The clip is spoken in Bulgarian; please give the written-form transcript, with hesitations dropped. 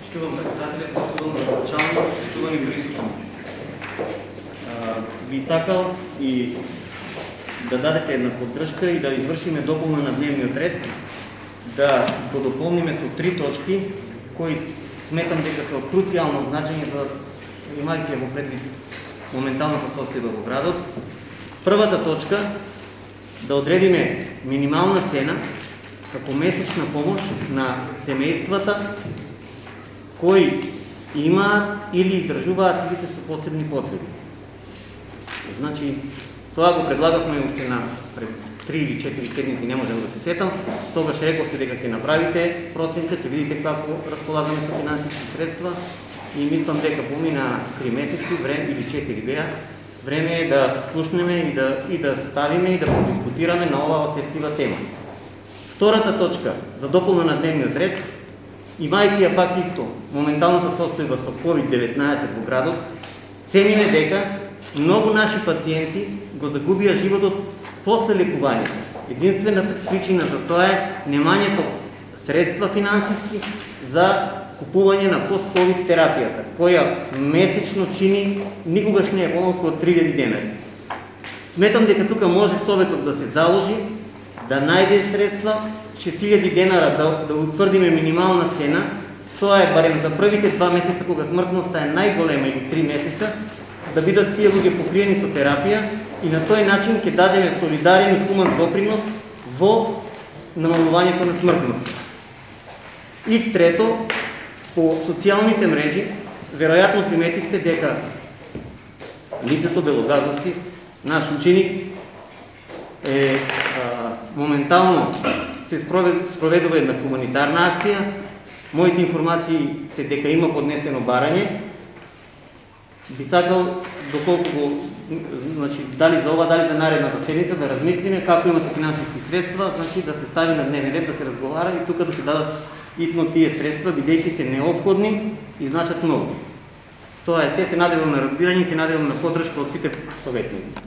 Почитувам председателя, почитувам началник, почитувам и юристите. Би сакал и да дадете една поддръжка и да извършиме допълна на дневниот ред, да го допълниме со 3 точки, кои сметам дека се од круцијално значење за имајќи го предвид моменталната состојба во градот. Првата точка, да одредиме минимална цена како месечна помош на семејствата кои имаат или издржуваат лице со посебни потреби. Значи, тоа го предлагавме уште на пред 3 или 4 седмици, не можам да се сетам. Тогаш рековте дека ќе направите проценка, ќе видите како располагаме со финансиски средства и мислам дека помина 3 месеци, или 4 беа, време е да слушнеме и да ставиме и да подискутираме на оваа осетлива тема. Втората точка за дополна на дневниот ред, имајќи ја пак исто моменталната состојба со COVID-19 во градот, цениме дека многу наши пациенти го загубија животот после лекување. Единствената причина за тоа е немањето средства финансиски за купување на пост-ковид терапијата, која месечно чини никогаш не е помалку од 3000 денари. Сметам дека тука може Советот да се заложи, да најде средства, 6000 денара да утврдиме минимална цена. Тоа е барем за првите 2 месеца кога смртноста е најголема, или 3 месеца, да бидат тие луѓе покриени со терапија и на тој начин ќе дадеме солидарен и хуман допринос во намалувањето на смртноста. И трето, по социјалните мрежи, веројатно приметивте дека лицето Белогазовски, наш ученик, моментално се спроведува една хуманитарна акција. Моите информации се дека има поднесено барање. Би сакал, доколку дали за ова, дали за наредната седмица, да размислиме како имате финансиски средства, значи да се стави на дневен ред, да се разговара и тука да се дадат итно тие средства, бидејќи се неопходни и значат многу. Тоа е се надевам на разбирање и се надевам на поддршка од сите советници.